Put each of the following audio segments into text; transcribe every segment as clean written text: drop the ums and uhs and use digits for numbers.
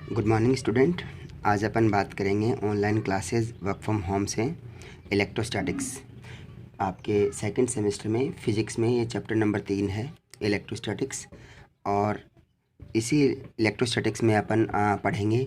Good morning student. आज अपन बात करेंगे online classes work from home से इलेक्ट्रोस्टैटिक्स। आपके सेकंड सेमेस्टर में फिज़िक्स में ये चैप्टर नंबर 3 है इलेक्ट्रोस्टैटिक्स। और इसी इलेक्ट्रोस्टैटिक्स में अपन पढ़ेंगे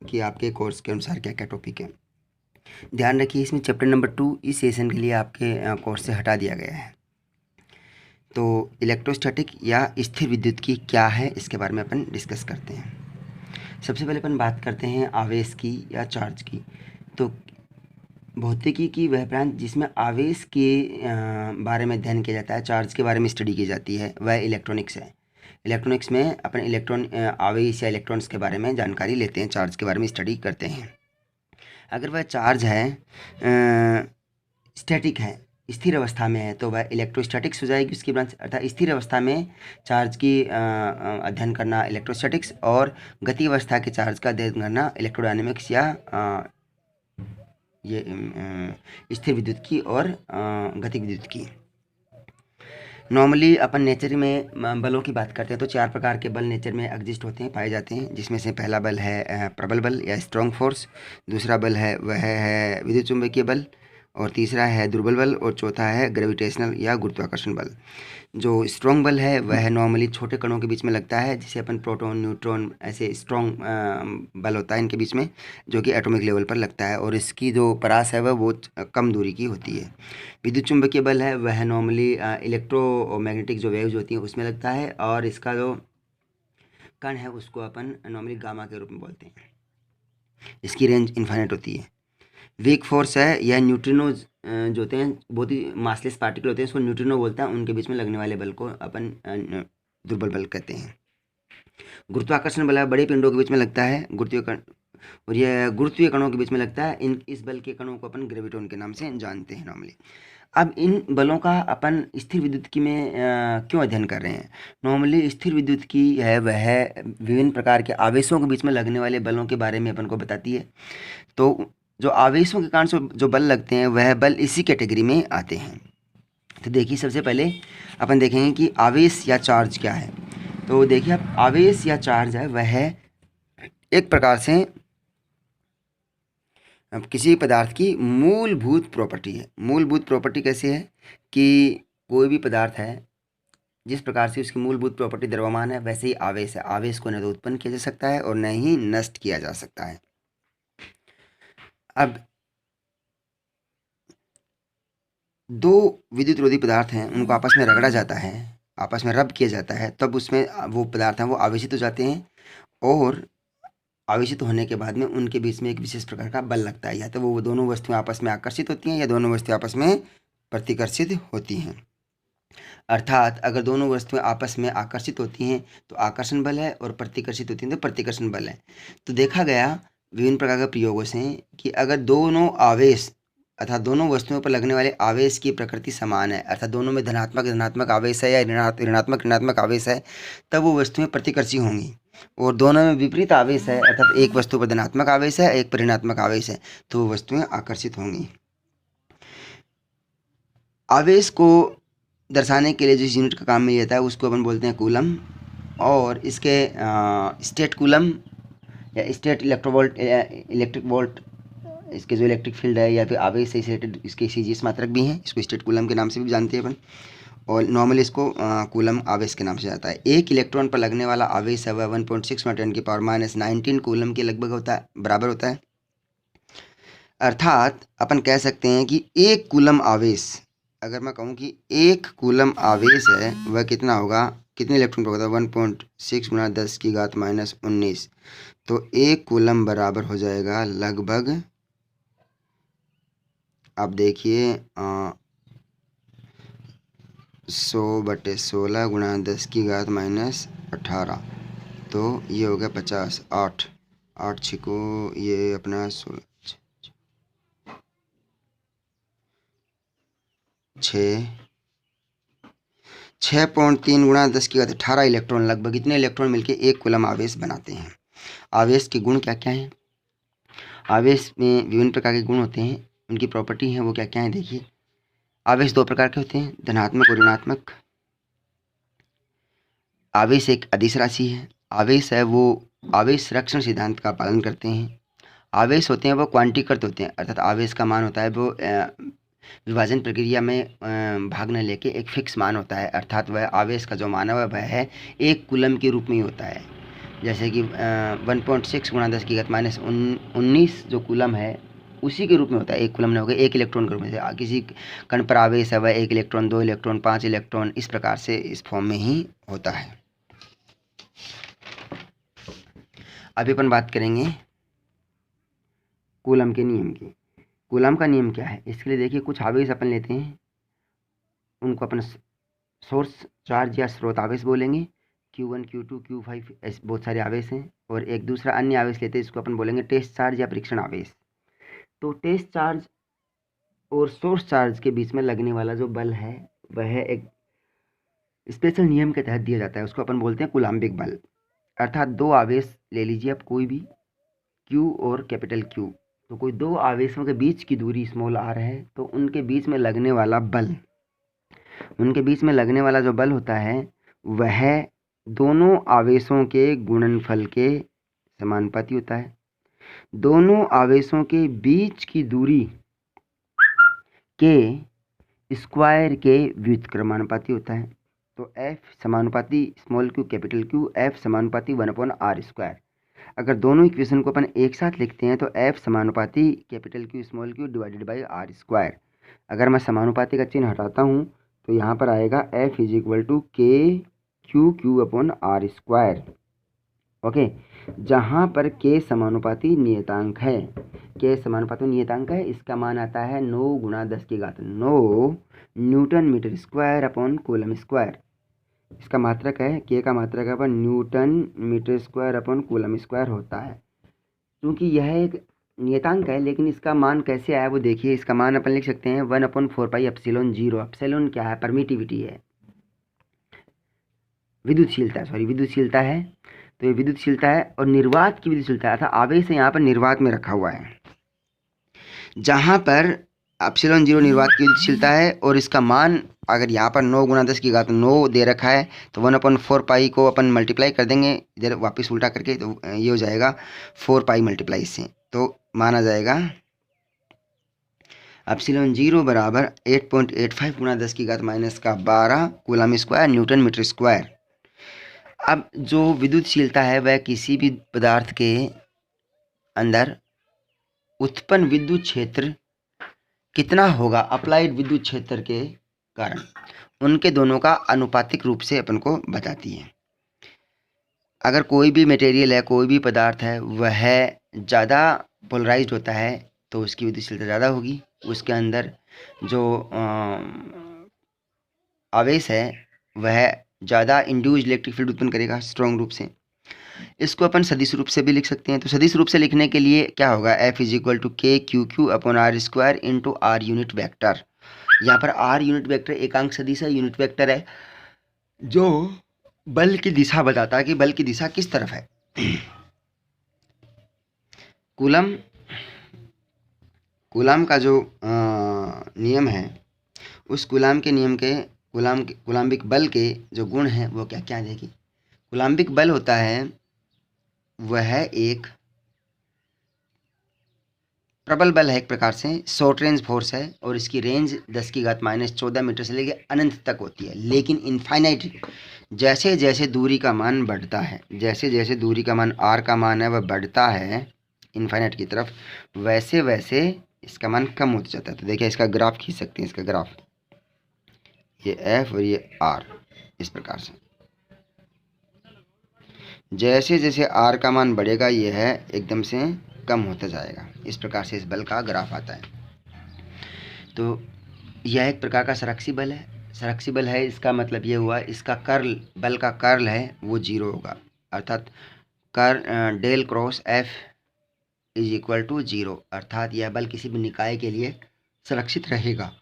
कि आपके कोर्स के अनुसार क्या क्या टॉपिक है। ध्यान रखिए, इसमें चैप्टर नंबर 2 इस सेशन के लिए आपके कोर्स से हटा दिया गया है। तो इलेक्ट्रोस्टैटिक या स्थिर विद्युत की क्या है, इसके बारे में अपन डिस्कस करते हैं। सबसे पहले अपन बात करते हैं आवेश की या चार्ज की। तो भौतिकी की वह ब्रांच जिसमें आवेश के बारे में अध्ययन किया जाता है, चार्ज के बारे में स्टडी की जाती है, वह इलेक्ट्रॉनिक्स है। इलेक्ट्रॉनिक्स में अपन आवेश या इलेक्ट्रॉन्स के बारे में जानकारी लेते हैं, चार्ज के बारे में स्टडी करते हैं। अगर वह चार्ज है स्टैटिक है, स्थिर अवस्था में है, तो वह इलेक्ट्रोस्टैटिक्स हो जाएगी उसकी ब्रांच। अर्थात स्थिर अवस्था में चार्ज की अध्ययन करना इलेक्ट्रोस्टैटिक्स, और गति अवस्था के चार्ज का अध्ययन करना इलेक्ट्रोडायनेमिक्स या ये स्थिर विद्युत की और गति विद्युत की। नॉर्मली अपन नेचर में बलों की बात करते हैं तो 4 प्रकार के बल नेचर में एग्जिस्ट होते हैं, पाए जाते हैं, जिसमें से पहला बल है प्रबल बल या स्ट्रॉन्ग फोर्स, दूसरा बल है वह है विद्युत चुंबकीय बल, और तीसरा है दुर्बल बल, और चौथा है ग्रेविटेशनल या गुरुत्वाकर्षण बल। जो स्ट्रॉन्ग बल है वह नॉर्मली छोटे कणों के बीच में लगता है, जिसे अपन प्रोटॉन न्यूट्रॉन ऐसे स्ट्रॉन्ग बल होता है इनके बीच में, जो कि एटॉमिक लेवल पर लगता है, और इसकी जो परास है वह बहुत कम दूरी की होती है। विद्युत चुंबकीय बल है वह नॉर्मली इलेक्ट्रोमैग्नेटिक जो वेव्स होती हैं उसमें लगता है, और इसका जो कण है उसको अपन नॉर्मली गामा के रूप में बोलते हैं। इसकी रेंज इन्फाइनाइट होती है। वीक फोर्स है, यह न्यूट्रिनोज जो होते हैं, बहुत ही मासलेस पार्टिकल होते हैं, उसको न्यूट्रिनो बोलते हैं, उनके बीच में लगने वाले बल को अपन दुर्बल बल कहते हैं। गुरुत्वाकर्षण बल है, बड़े पिंडों के बीच में लगता है और यह गुरुत्वीय कणों के बीच में लगता है। इस बल के कणों को अपन ग्रेविटोन के नाम से जानते हैं नॉर्मली। अब इन बलों का अपन स्थिर विद्युत की में क्यों अध्ययन कर रहे हैं। नॉर्मली स्थिर विद्युत की है वह विभिन्न प्रकार के आवेशों के बीच में लगने वाले बलों के बारे में अपन को बताती है। तो जो आवेशों के कारण से जो बल लगते हैं वह बल इसी कैटेगरी में आते हैं। तो देखिए, सबसे पहले अपन देखेंगे कि आवेश या चार्ज क्या है। तो देखिए, अब आवेश या चार्ज है वह एक प्रकार से अब किसी पदार्थ की मूलभूत प्रॉपर्टी है। मूलभूत प्रॉपर्टी कैसे है कि कोई भी पदार्थ है, जिस प्रकार से उसकी मूलभूत प्रॉपर्टी द्रव्यमान है, वैसे ही आवेश है। आवेश को न तो उत्पन्न किया जा सकता है और न ही नष्ट किया जा सकता है। अब दो विद्युत रोधी पदार्थ हैं, उनको आपस में रगड़ा जाता है, आपस में रब किया जाता है, तब उसमें वो पदार्थ हैं वो आवेशित हो जाते हैं, और आवेशित होने के बाद में उनके बीच में एक विशेष प्रकार का बल लगता है। या तो वो दोनों वस्तुएं आपस में आकर्षित होती हैं या दोनों वस्तुएं आपस में प्रतिकर्षित होती हैं। अर्थात अगर दोनों वस्तुएं आपस में आकर्षित होती हैं तो आकर्षण बल है, और प्रतिकर्षित होती हैं तो प्रतिकर्षण बल है। तो देखा गया विभिन्न प्रकार के प्रयोगों से कि अगर दोनों आवेश अर्थात दोनों वस्तुओं पर लगने वाले आवेश की प्रकृति समान है, अर्थात दोनों में धनात्मक ऋणात्मक आवेश है या ऋणात्मक ऋणात्मक आवेश है, तब वो वस्तुएं प्रतिकर्षी होंगी। और दोनों में विपरीत आवेश है, अर्थात एक वस्तु पर धनात्मक आवेश है, एक पर ऋणात्मक आवेश है, तो वो वस्तुएं आकर्षित होंगी। आवेश को दर्शाने के लिए जिस यूनिट का काम में लेता है उसको अपन बोलते हैं कूलम, और इसके स्टेट कूलम या स्टेट इलेक्ट्रिक वोल्ट, इसके जो इलेक्ट्रिक फील्ड है या फिर आवेश से रिलेटेड इसके सीजीएस मात्रक भी हैं, इसको स्टेट कूलम के नाम से भी जानते हैं अपन, और नॉर्मली इसको कूलम आवेश के नाम से जाता है। एक इलेक्ट्रॉन पर लगने वाला आवेश है वह 1.6 10⁻⁻19 कूलम के लगभग होता है, बराबर होता है। अर्थात अपन कह सकते हैं कि एक कूलम आवेश, अगर मैं कहूँ कि एक कूलम आवेश है वह कितना होगा, कितने इलेक्ट्रॉन पर होता है, 1.6 × 10⁻⁻19। तो एक कूलम बराबर हो जाएगा लगभग, आप देखिए 100/16 × 10⁻18, तो ये हो गया 50। 8 छिको ये अपना 16 6.3 × 10⁻18 इलेक्ट्रॉन, लगभग इतने इलेक्ट्रॉन मिलके एक कूलम आवेश बनाते हैं। आवेश के गुण क्या क्या हैं। आवेश में विभिन्न प्रकार के गुण होते हैं, उनकी प्रॉपर्टी है वो क्या क्या है। देखिए, आवेश 2 प्रकार के होते हैं, धनात्मक और ऋणात्मक। आवेश एक अदिश राशि है। आवेश है वो आवेश संरक्षण सिद्धांत का पालन करते हैं। आवेश होते हैं वो क्वांटीकृत होते हैं, अर्थात आवेश का मान होता है वो विभाजन प्रक्रिया में भाग न लेके एक फिक्स मान होता है, अर्थात वह आवेश का जो मान है वह है 1 कूलम के रूप में ही होता है। जैसे कि 1.6 गुणा 10 की घात माइनस 19 जो कूलम है उसी के रूप में होता है। 1 कूलम ने हो गया 1 इलेक्ट्रॉन के रूप में से। किसी कण पर आवेश है वह 1 इलेक्ट्रॉन, 2 इलेक्ट्रॉन, 5 इलेक्ट्रॉन, इस प्रकार से इस फॉर्म में ही होता है। अभी अपन बात करेंगे कूलम के नियम की। कूलम का नियम क्या है, इसके लिए देखिए कुछ आवेश अपन लेते हैं, उनको अपन सोर्स चार्ज या स्रोत आवेश बोलेंगे। Q1, Q2, Q5 ऐसे बहुत सारे आवेश हैं। और एक दूसरा अन्य आवेश लेते हैं, इसको अपन बोलेंगे टेस्ट चार्ज या परीक्षण आवेश। तो टेस्ट चार्ज और सोर्स चार्ज के बीच में लगने वाला जो बल है वह एक स्पेशल नियम के तहत दिया जाता है, उसको अपन बोलते हैं कूलाम्बिक बल। अर्थात दो आवेश ले लीजिए आप कोई भी, Q और कैपिटल Q। तो कोई दो आवेशों के बीच की दूरी स्मॉल r है, तो उनके बीच में लगने वाला बल, उनके बीच में लगने वाला जो बल होता है वह दोनों आवेशों के गुणनफल के समानुपाती होता है। दोनों आवेशों के बीच की दूरी के स्क्वायर के व्युत्क्रमानुपाती होता है। तो F समानुपाती small q capital Q, F समानुपाती 1/r²। अगर दोनों इक्वेशन को अपन एक साथ लिखते हैं तो F समानुपाती capital Q small q divided by r²। अगर मैं समानुपाती का चिन्ह हटाता हूँ तो यहाँ पर आएगा F is equal to k/r²। Okay, जहाँ पर k समानुपाती नियतांक है, k समानुपाती नियतांक है, इसका मान आता है 9 गुणा 10 की घात 9 newton metre square upon coulomb square. इसका मात्रक है, k का मात्रक है newton metre square upon coulomb square होता है। क्योंकि यह एक नियतांक है, लेकिन इसका मान कैसे आया वो देखिए। इसका मान अपन लिख सकते हैं 1/4 एप्सिलॉन 0। एप्सिलॉन क्या है, परमिटिविटी है, विद्युतशीलता है। तो ये विद्युतशीलता है और निर्वात की विद्युतशीलता है, अर्थात आवेश यहाँ पर निर्वात में रखा हुआ है, जहाँ पर एप्सिलॉन 0 निर्वात की विद्युतशीलता है। और इसका मान अगर यहाँ पर 9 गुणा 10 की घात 9 दे रखा है तो 1/4 पाई को अपन मल्टीप्लाई कर देंगे इधर वापस उल्टा करके, तो ये हो जाएगा 4 पाई मल्टीप्लाई इससे, तो माना जाएगा एप्सिलॉन 0 बराबर 8.85 गुणा 10 की घात माइनस का 12 coulomb square newton metre square. अब जो विद्युतशीलता है वह किसी भी पदार्थ के अंदर उत्पन्न विद्युत क्षेत्र कितना होगा अप्लाइड विद्युत क्षेत्र के कारण, उनके दोनों का अनुपातिक रूप से अपन को बताती है। अगर कोई भी मटेरियल है, कोई भी पदार्थ है, वह ज़्यादा पोलराइज्ड होता है तो उसकी विद्युतशीलता ज़्यादा होगी। उसके अंदर जो आवेश है वह ज़्यादा इंड्यूस्ड इलेक्ट्रिक फील्ड उत्पन्न करेगा स्ट्रॉन्ग रूप से। इसको अपन सदिश रूप से भी लिख सकते हैं। तो सदिश रूप से लिखने के लिए क्या होगा, F is equal to k/r² into r unit vector. यहाँ पर r यूनिट वेक्टर एकांक सदिश है, यूनिट वेक्टर है जो बल की दिशा बताता है कि बल की दिशा किस तरफ है। कूलम का जो नियम है, उस कूलम के नियम के कूलाम्बिक बल के जो गुण हैं वो क्या क्या देखिए। कूलाम्बिक बल होता है वह एक प्रबल बल है, एक प्रकार से शॉर्ट रेंज फोर्स है, और इसकी रेंज 10 की घात -14 मीटर से लेकर अनंत तक होती है। लेकिन इनफाइनाइट, जैसे जैसे दूरी का मान बढ़ता है, जैसे जैसे दूरी का मान r का मान है वह बढ़ता है इनफाइनाइट की तरफ, वैसे वैसे इसका मान कम होता जाता है। तो देखिए इसका ग्राफ खींच सकते हैं, इसका ग्राफ, ये F और ये R, इस प्रकार से जैसे जैसे r का मान बढ़ेगा यह एकदम से कम होता जाएगा। इस प्रकार से इस बल का ग्राफ आता है। तो यह एक प्रकार का संरक्षी बल है। संरक्षी बल है, इसका मतलब ये हुआ इसका कर्ल, बल का कर्ल है वो 0 होगा, अर्थात del cross F is equal to 0, अर्थात यह बल किसी भी निकाय के लिए संरक्षित रहेगा।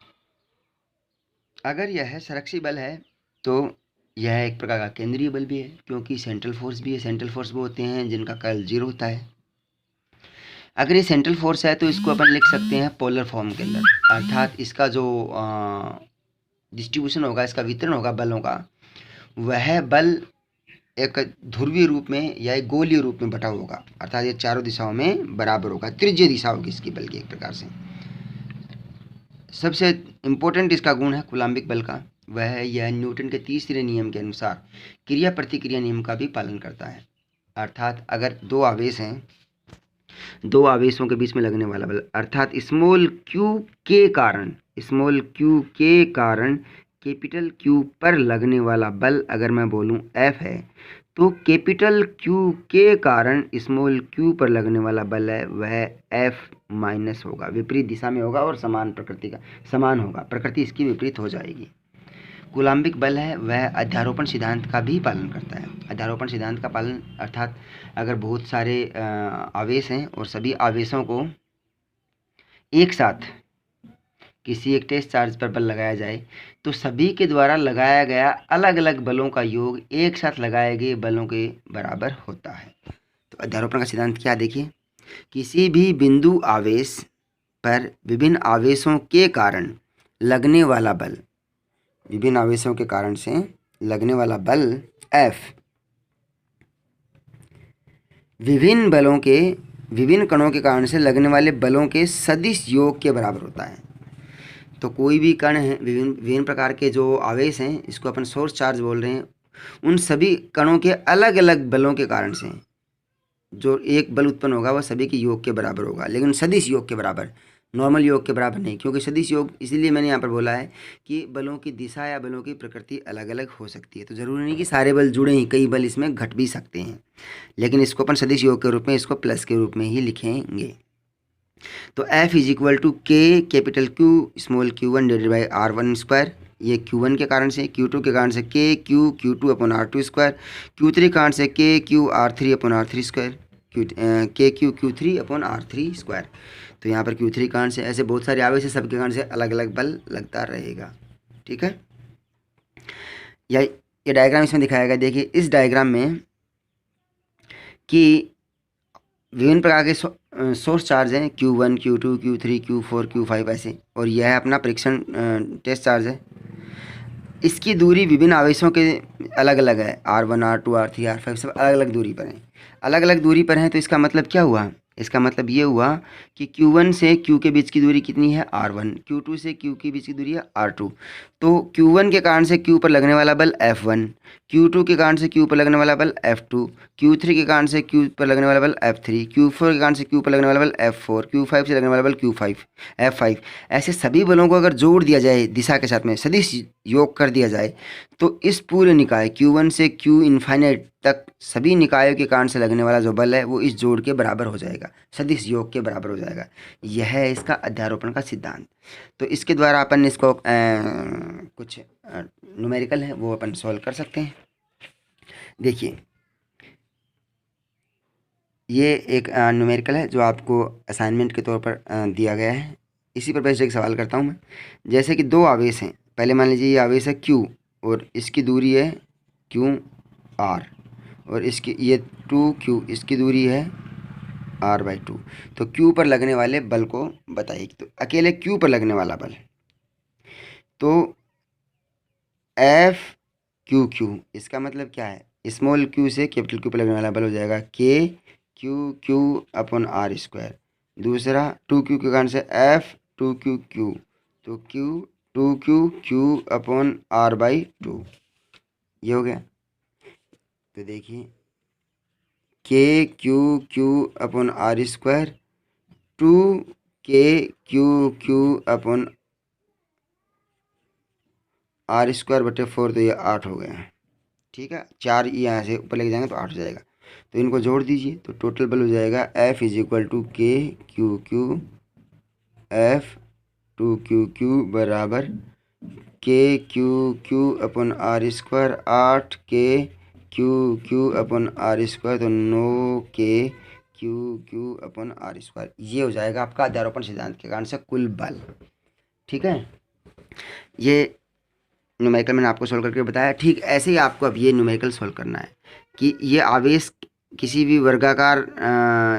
अगर यह संरक्षी बल है तो यह एक प्रकार का केंद्रीय बल भी है, क्योंकि सेंट्रल फोर्स भी है। सेंट्रल फोर्स वो होते हैं जिनका कर्ल 0 होता है। अगर ये सेंट्रल फोर्स है तो इसको अपन लिख सकते हैं पोलर फॉर्म के अंदर, अर्थात इसका जो डिस्ट्रीब्यूशन होगा, इसका वितरण होगा बलों का, वह बल एक ध्रुवीय रूप में या एक गोलीय रूप में बटा होगा, अर्थात ये चारों दिशाओं में बराबर होगा, त्रिज्यीय दिशा होगी इसकी बल की एक प्रकार से। सबसे इम्पोर्टेंट इसका गुण है कूलाम्बिक बल का, वह है यह न्यूटन के तीसरे नियम के अनुसार क्रिया प्रतिक्रिया नियम का भी पालन करता है। अर्थात अगर दो आवेश हैं, दो आवेशों के बीच में लगने वाला बल, अर्थात स्मॉल क्यू के कारण कैपिटल क्यू पर लगने वाला बल अगर मैं बोलूं F है, तो कैपिटल क्यू के कारण स्मॉल क्यू पर लगने वाला बल है वह F माइनस होगा, विपरीत दिशा में होगा और समान होगा, प्रकृति इसकी विपरीत हो जाएगी। कूलाम्बिक बल है वह अध्यारोपण सिद्धांत का भी पालन करता है। अध्यारोपण सिद्धांत का पालन अर्थात अगर बहुत सारे आवेश हैं और सभी आवेशों को एक साथ किसी एक टेस्ट चार्ज पर बल लगाया जाए, तो सभी के द्वारा लगाया गया अलग अलग बलों का योग एक साथ लगाए गए बलों के बराबर होता है। तो अध्यारोपण का सिद्धांत क्या देखिए, किसी भी बिंदु आवेश पर विभिन्न आवेशों के कारण लगने वाला बल, विभिन्न आवेशों के कारण से लगने वाला बल F विभिन्न कणों के कारण से लगने वाले बलों के सदिश योग के बराबर होता है। तो कोई भी कण है, विभिन्न प्रकार के जो आवेश हैं, इसको अपन सोर्स चार्ज बोल रहे हैं, उन सभी कणों के अलग अलग बलों के कारण से जो एक बल उत्पन्न होगा वह सभी के योग के बराबर होगा, लेकिन सदिश योग के बराबर, नॉर्मल योग के बराबर नहीं। क्योंकि सदिश योग इसीलिए मैंने यहाँ पर बोला है कि बलों की दिशा या बलों की प्रकृति अलग अलग हो सकती है, तो ज़रूरी नहीं कि सारे बल जुड़े ही, कई बल इसमें घट भी सकते हैं, लेकिन इसको अपन सदिश योग के रूप में, इसको प्लस के रूप में ही लिखेंगे। तो F इज इक्वल टू के capital Q small Q1 divided by R1 square, ये Q1 के कारण से, Q2 के कारण से के Q Q2 upon R2 square, Q3 के कारण से के Q R3 upon R3 square, के Q Q3 upon R3 square. तो यहाँ पर Q3 कारण से ऐसे बहुत सारे आवेश है, सबके कारण से अलग अलग बल लगता रहेगा। ठीक है, ये डायग्राम इसमें दिखाया गया। देखिए इस डायग्राम में कि विभिन्न प्रकार के सोर्स चार्ज हैं, Q1 Q2 Q3 Q4 Q5 ऐसे, और यह है अपना परीक्षण टेस्ट चार्ज है। इसकी दूरी विभिन्न आवेशों के अलग अलग है, R1 R2 R3 R5 सब अलग अलग दूरी पर हैं। अलग अलग दूरी पर हैं तो इसका मतलब क्या हुआ, इसका मतलब ये हुआ कि Q1 से Q के बीच की दूरी कितनी है R1, Q2 से Q के बीच की दूरी है R2। तो Q1 के कारण से Q पर लगने वाला बल F1, Q2 के कारण से Q पर लगने वाला बल F2, Q3 के कारण से Q पर लगने वाला बल F3, Q4 के कारण से Q पर लगने वाला बल F4, Q5 से लगने वाला बल F5। ऐसे सभी बलों को अगर जोड़ दिया जाए, दिशा के साथ में सदिश योग कर दिया जाए, तो इस पूरे निकाय Q1 से Q इन्फाइनाइट तक सभी निकायों के कारण से लगने वाला जो बल है वो इस जोड़ के बराबर हो जाएगा, सदिश योग के बराबर हो जाएगा। यह है इसका अध्यारोपण का सिद्धांत। तो इसके द्वारा अपन इसको कुछ न्यूमेरिकल है वो अपन सॉल्व कर सकते हैं। देखिए ये एक न्यूमेरिकल है जो आपको असाइनमेंट के तौर पर दिया गया है। इसी पर बेस्ड एक सवाल करता हूँ मैं। जैसे कि दो आवेश हैं, पहले मान लीजिए ये आवेश है Q और इसकी दूरी है QR, और इसकी ये 2Q, इसकी दूरी है R/2। तो Q पर लगने वाले बल को बताइए। तो अकेले Q पर लगने वाला बल, तो FQQ, इसका मतलब क्या है, स्मॉल q से कैपिटल Q पर लगने वाला बल हो जाएगा KQQ अपॉन R स्क्वायर। दूसरा 2Q के कारण से F2QQ, तो Q2QQ अपॉन R/2, ये हो गया। तो देखिए KQQ upon R square 2KQQ upon R square बटे 4, तो ये 8 हो गया। ठीक है, 4 यहाँ से ऊपर लेके जाएंगे तो 8 हो जाएगा। तो इनको जोड़ दीजिए तो टोटल बल हो जाएगा F is equal to KQQ F2QQ बराबर KQQ upon R square 8KQQ upon R square, तो 9KQQ अपॉन R स्क्वायर। ये हो जाएगा आपका अध्यारोपण सिद्धांत के कारण से कुल बल। ठीक है, ये न्यूमेरिकल मैंने आपको सोल्व करके बताया। ठीक ऐसे ही आपको अब ये न्यूमेरिकल सोल्व करना है कि ये आवेश किसी भी वर्गाकार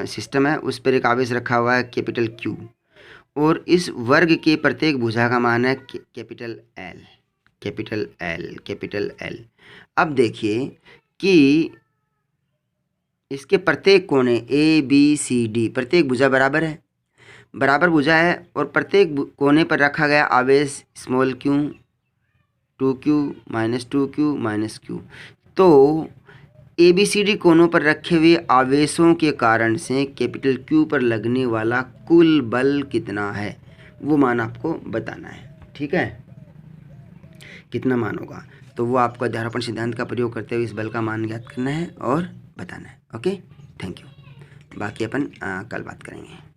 सिस्टम है, उस पर एक आवेश रखा हुआ है कैपिटल Q, और इस वर्ग के प्रत्येक भुजा का मान है कैपिटल L। अब देखिए कि इसके प्रत्येक कोने ABCD, प्रत्येक भुजा बराबर है, बराबर भुजा है और प्रत्येक कोने पर रखा गया आवेश small q 2q minus 2q minus q। तो ABCD कोनों पर रखे हुए आवेशों के कारण से कैपिटल Q पर लगने वाला कुल बल कितना है, वो मान आपको बताना है। ठीक है, कितना मान होगा, तो वो आपको अध्यारोपण सिद्धांत का प्रयोग करते हुए इस बल का मान ज्ञात करना है और बताना है। Okay, thank you. बाकी अपन कल बात करेंगे।